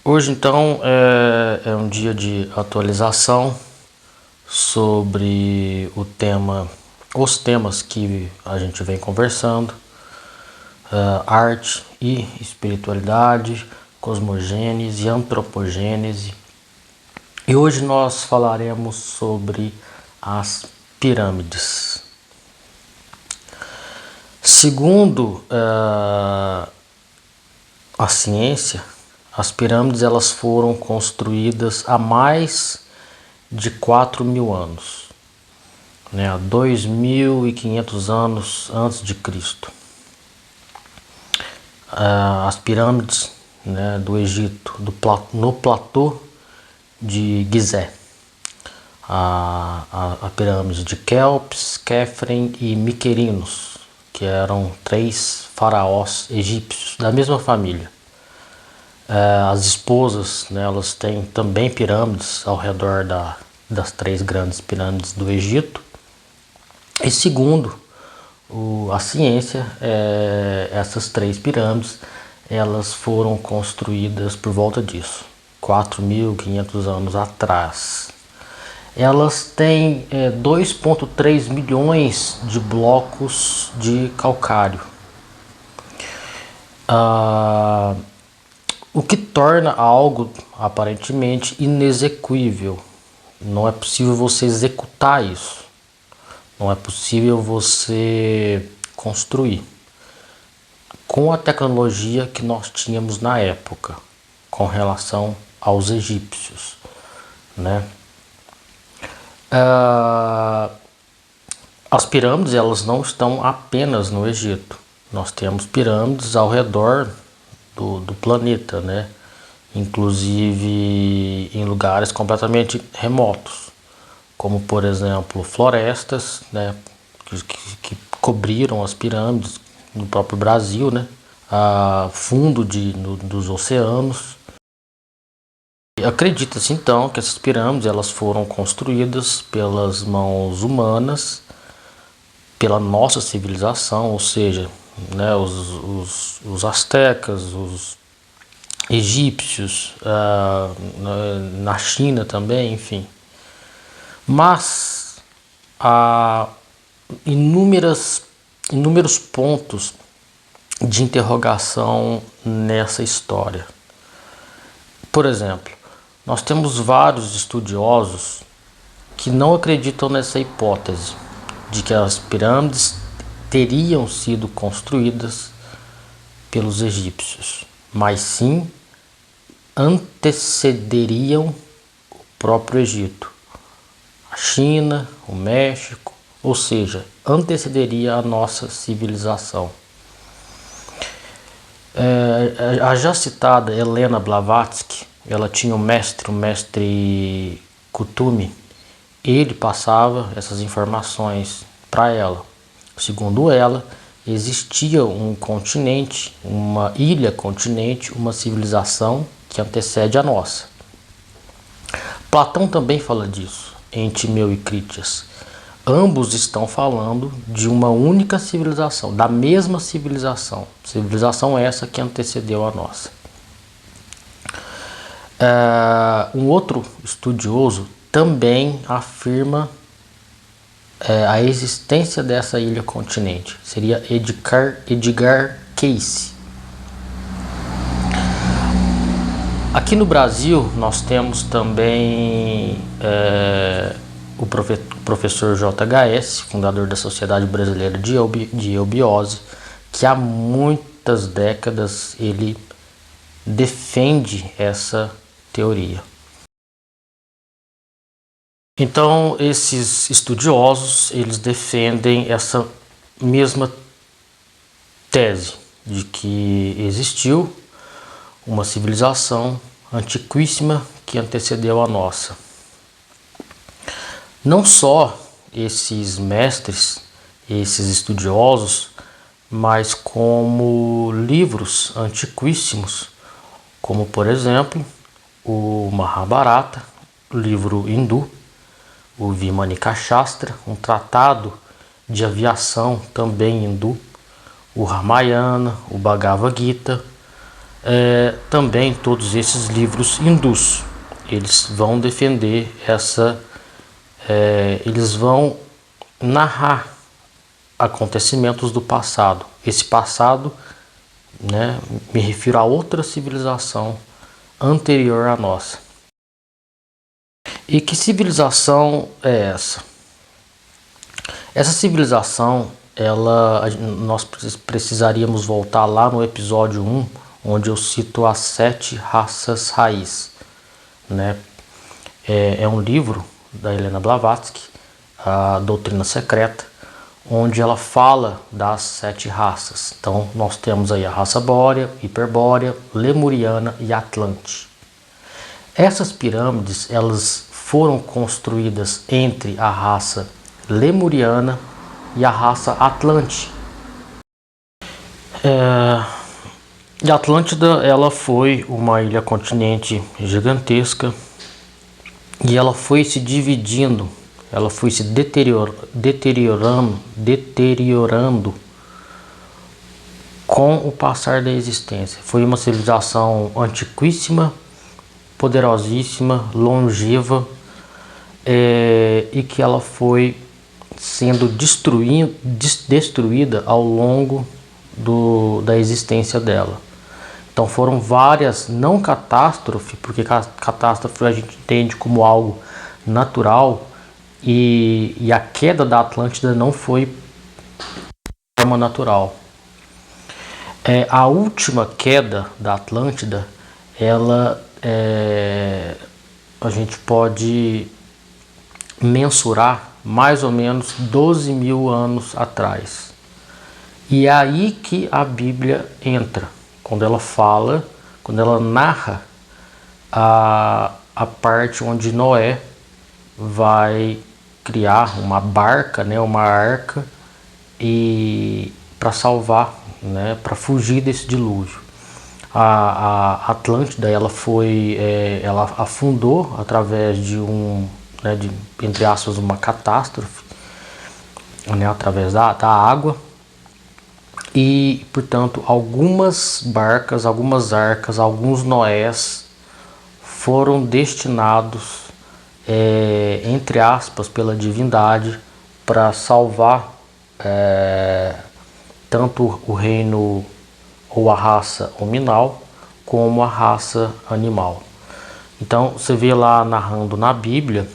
Hoje então é um dia de atualização sobre os temas que a gente vem conversando, arte e espiritualidade, cosmogênese, antropogênese. E hoje nós falaremos sobre as pirâmides. Segundo a ciência, as pirâmides elas foram construídas há mais de 4.000 anos, né, há 2.500 anos antes de Cristo. As pirâmides, né, do Egito, no platô de Gizé, a pirâmide de Quéops, Quefren e Miquerinos, que eram 3 faraós egípcios da mesma família. As esposas, né, elas têm também pirâmides ao redor das 3 grandes pirâmides do Egito. E segundo a ciência, essas 3 pirâmides elas foram construídas por volta disso, 4.500 anos atrás. Elas têm 2,3 milhões de blocos de calcário. O que torna algo aparentemente inexequível. Não é possível você executar isso. Não é possível você construir com a tecnologia que nós tínhamos na época com relação aos egípcios, né? As pirâmides elas não estão apenas no Egito. Nós temos pirâmides ao redor do planeta, né? Inclusive em lugares completamente remotos, como por exemplo florestas, né? que cobriram as pirâmides no próprio Brasil, né? Fundo dos oceanos. Acredita-se então que essas pirâmides elas foram construídas pelas mãos humanas, pela nossa civilização, ou seja, né, os astecas, os egípcios, na China também, enfim. Mas há inúmeros pontos de interrogação nessa história. Por exemplo, nós temos vários estudiosos que não acreditam nessa hipótese de que as pirâmides teriam sido construídas pelos egípcios, mas sim antecederiam o próprio Egito, a China, o México, ou seja, antecederia a nossa civilização. A já citada Helena Blavatsky, ela tinha o mestre Kuthumi. Ele passava essas informações para ela. Segundo ela, existia um continente, uma ilha-continente, uma civilização que antecede a nossa. Platão também fala disso em Timeu e Critias. Ambos estão falando de uma única civilização, da mesma civilização. Civilização essa que antecedeu a nossa. Um outro estudioso também afirma a existência dessa ilha-continente. Seria Edgar Cayce. Aqui no Brasil nós temos também o professor JHS, fundador da Sociedade Brasileira de Eubiose, que há muitas décadas ele defende essa teoria. Então esses estudiosos eles defendem essa mesma tese de que existiu uma civilização antiquíssima que antecedeu a nossa. Não só esses mestres, esses estudiosos, mas como livros antiquíssimos, como por exemplo o Mahabharata, livro hindu, o Vimanika Shastra, um tratado de aviação também hindu, o Ramayana, o Bhagavad Gita, Também todos esses livros hindus, eles vão defender eles vão narrar acontecimentos do passado. Esse passado, né, me refiro a outra civilização anterior à nossa. E que civilização é essa? Essa civilização, nós precisaríamos voltar lá no episódio 1, onde eu cito as 7 raças raiz, né? É um livro da Helena Blavatsky, a Doutrina Secreta, onde ela fala das 7 raças. Então nós temos aí a raça bórea, hiperbórea, lemuriana e atlante. Essas pirâmides, elas foram construídas entre a raça lemuriana e a raça atlante. E a Atlântida, ela foi uma ilha-continente gigantesca e ela foi se dividindo, ela foi se deteriorando com o passar da existência. Foi uma civilização antiquíssima, poderosíssima, longeva, e que ela foi sendo destruída ao longo da existência dela. Então foram várias, não catástrofe, porque catástrofe a gente entende como algo natural, e a queda da Atlântida não foi de forma natural. A última queda da Atlântida, a gente pode mensurar mais ou menos 12 mil anos atrás. E é aí que a Bíblia entra, quando ela narra a parte onde Noé vai criar uma barca, né, uma arca, e para salvar, né, para fugir desse dilúvio. A Atlântida, ela afundou através de entre aspas, uma catástrofe, né, através da água. E, portanto, algumas barcas, algumas arcas, alguns Noés foram destinados, entre aspas, pela divindade, para salvar tanto o reino ou a raça hominal como a raça animal. Então, você vê lá narrando na Bíblia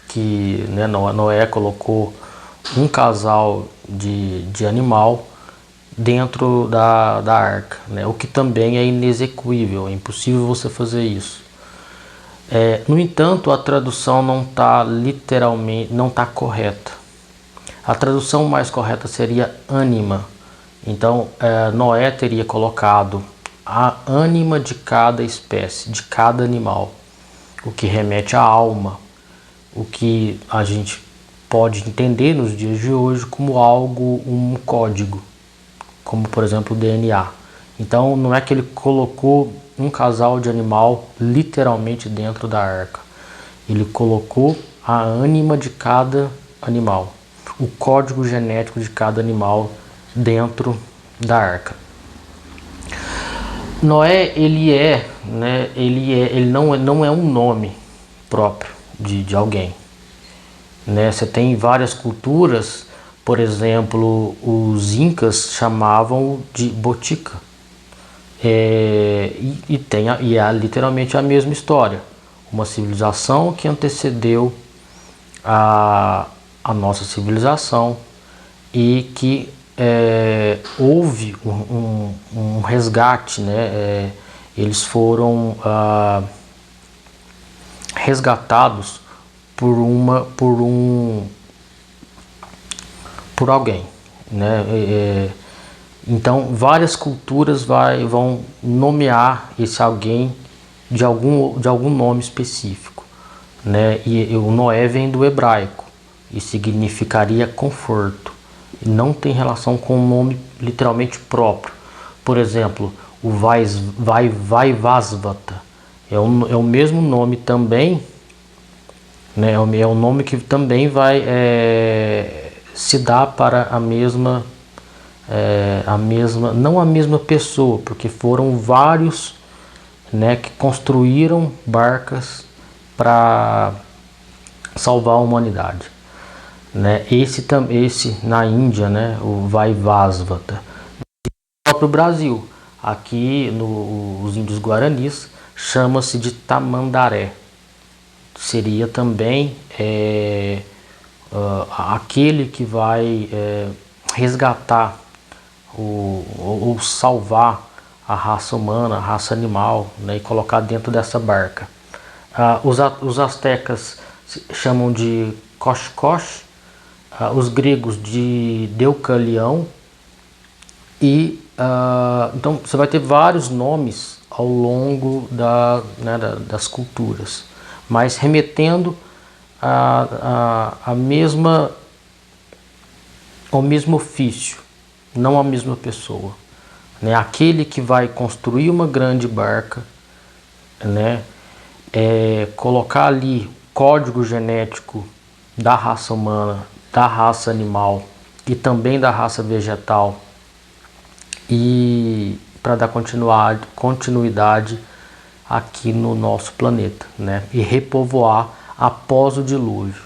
que, né, Noé colocou um casal de animal dentro da arca, né? O que também é inexequível, é impossível você fazer isso. No entanto, a tradução não está literalmente, não está correta. A tradução mais correta seria ânima. Então, Noé teria colocado a ânima de cada espécie, de cada animal, o que remete à alma, o que a gente pode entender nos dias de hoje como algo, um código, como por exemplo o DNA. Então não é que ele colocou um casal de animal literalmente dentro da arca. Ele colocou a ânima de cada animal, o código genético de cada animal dentro da arca. Noé, ele não é um nome próprio de alguém. Né? Você tem várias culturas, por exemplo, os incas chamavam de Botica, e é literalmente a mesma história, uma civilização que antecedeu a nossa civilização e que houve um resgate, né? Eles foram resgatados por alguém, né? Então várias culturas vão nomear esse alguém de algum nome específico, né? E o Noé vem do hebraico e significaria conforto, não tem relação com um nome literalmente próprio. Por exemplo, o Vaivasvata é o mesmo nome também, né? É um nome que também vai se dar para a mesma não a mesma pessoa, porque foram vários, né, que construíram barcas para salvar a humanidade, né? Esse na Índia, né, o Vaivasvata. No próprio Brasil, aqui nos índios guaranis, chama-se de Tamandaré. Seria também aquele que vai resgatar ou salvar a raça humana, a raça animal, né, e colocar dentro dessa barca. Os astecas chamam de Kosh-Kosh, os gregos de Deucalião, e então você vai ter vários nomes ao longo das culturas, mas remetendo ao mesmo ofício, não à mesma pessoa, né? Aquele que vai construir uma grande barca, né? Colocar ali o código genético da raça humana, da raça animal e também da raça vegetal, e para dar continuidade aqui no nosso planeta, né? E repovoar após o dilúvio.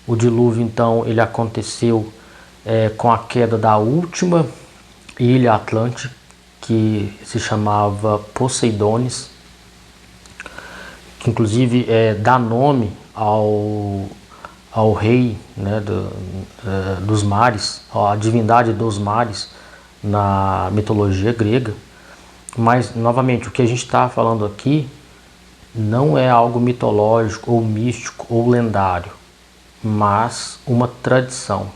O dilúvio, então, ele aconteceu com a queda da última ilha Atlântica, que se chamava Poseidones, que inclusive dá nome ao rei, né, dos mares, a divindade dos mares na mitologia grega. Mas, novamente, o que a gente está falando aqui não é algo mitológico ou místico ou lendário, mas uma tradição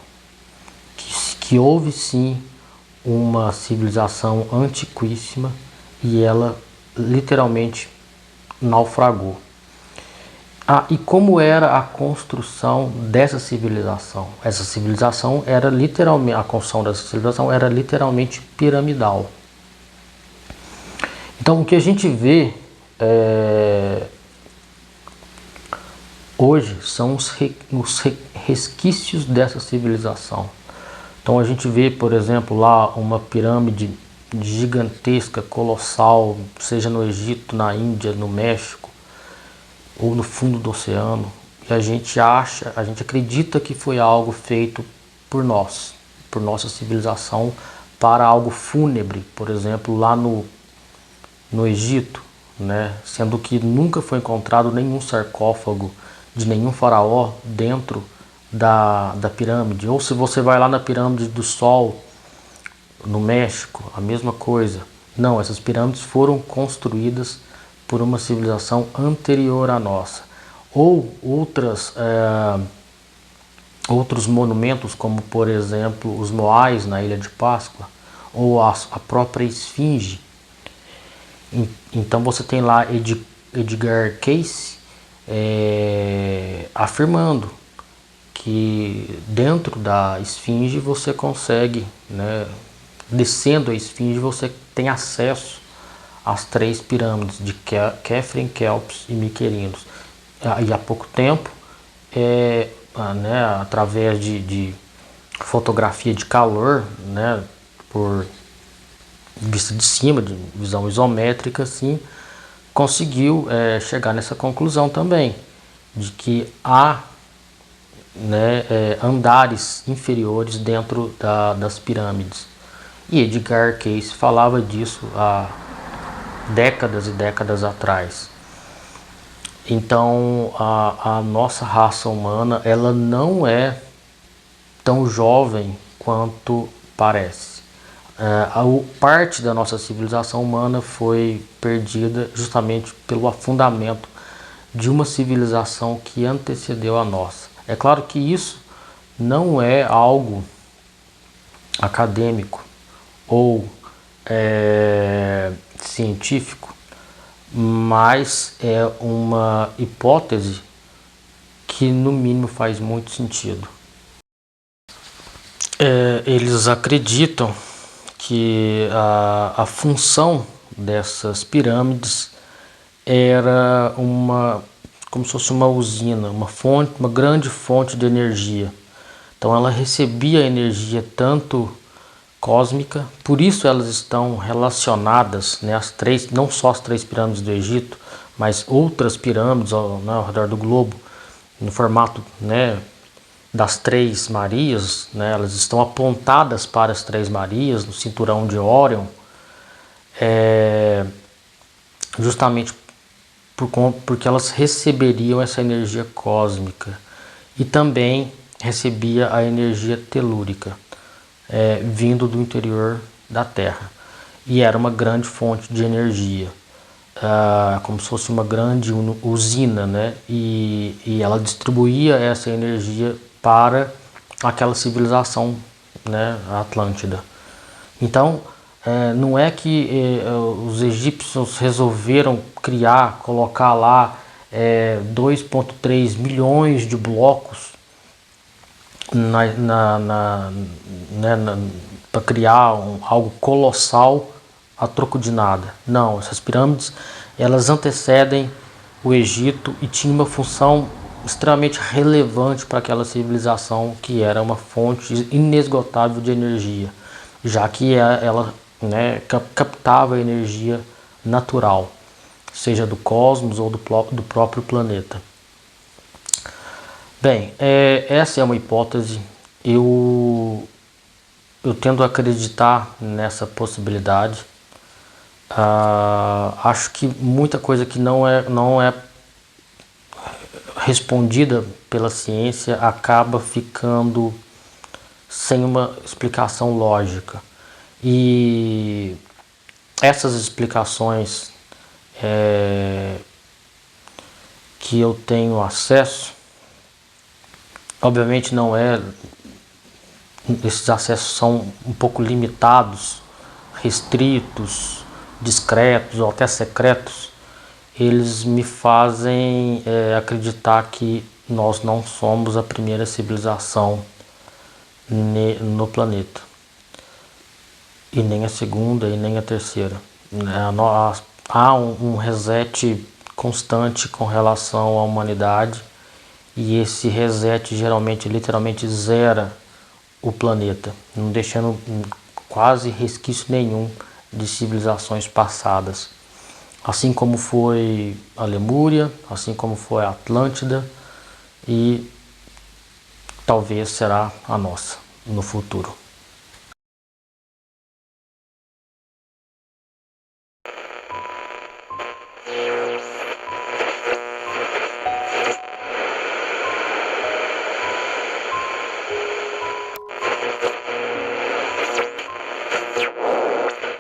que houve sim uma civilização antiquíssima e ela literalmente naufragou. E como era a construção dessa civilização? Essa civilização era literalmente, a construção dessa civilização era literalmente piramidal. Então o que a gente vê hoje são os resquícios dessa civilização. Então a gente vê, por exemplo, lá uma pirâmide gigantesca, colossal, seja no Egito, na Índia, no México, ou no fundo do oceano, e a gente acredita que foi algo feito por nós, por nossa civilização, para algo fúnebre, por exemplo, lá no Egito, né? Sendo que nunca foi encontrado nenhum sarcófago de nenhum faraó dentro da pirâmide. Ou se você vai lá na pirâmide do Sol, no México, a mesma coisa. Não, essas pirâmides foram construídas por uma civilização anterior à nossa. Ou outros monumentos, como por exemplo os Moais na Ilha de Páscoa, ou a própria Esfinge. Então você tem lá Edgar Cayce afirmando que dentro da Esfinge você consegue, né, descendo a Esfinge você tem acesso às 3 pirâmides de Khafre, Kelps e Miquerinos. E há pouco tempo, né, através de fotografia de calor, né, por vista de cima, de visão isométrica, assim, conseguiu chegar nessa conclusão também, de que há, né, andares inferiores dentro das pirâmides. E Edgar Cayce falava disso há décadas e décadas atrás. Então a nossa raça humana, ela não é tão jovem quanto parece. Parte da nossa civilização humana foi perdida justamente pelo afundamento de uma civilização que antecedeu a nossa. É claro que isso não é algo acadêmico ou científico, mas é uma hipótese que no mínimo faz muito sentido. Eles acreditam que a função dessas pirâmides era como se fosse uma usina, uma grande fonte de energia. Então ela recebia energia tanto cósmica, por isso elas estão relacionadas, né, as três, não só as 3 pirâmides do Egito, mas outras pirâmides ao redor do globo, no formato, né, das 3 Marias, né, elas estão apontadas para as 3 Marias, no cinturão de Órion, justamente porque elas receberiam essa energia cósmica e também recebia a energia telúrica, vindo do interior da Terra. E era uma grande fonte de energia, como se fosse uma grande usina, né? E ela distribuía essa energia para aquela civilização, né, Atlântida. Então, não é que os egípcios resolveram colocar lá 2,3 milhões de blocos para criar algo colossal a troco de nada. Não, essas pirâmides elas antecedem o Egito e tinham uma função extremamente relevante para aquela civilização, que era uma fonte inesgotável de energia, já que ela, né, captava a energia natural, seja do cosmos ou do próprio planeta. Bem, essa é uma hipótese. Eu tendo a acreditar nessa possibilidade. Acho que muita coisa que não é respondida pela ciência acaba ficando sem uma explicação lógica. E essas explicações que eu tenho acesso, obviamente esses acessos são um pouco limitados, restritos, discretos ou até secretos. Eles me fazem acreditar que nós não somos a primeira civilização no planeta, e nem a segunda e nem a terceira. Há um reset constante com relação à humanidade, e esse reset geralmente, literalmente, zera o planeta, não deixando quase resquício nenhum de civilizações passadas. Assim como foi a Lemúria, assim como foi a Atlântida, e talvez será a nossa no futuro.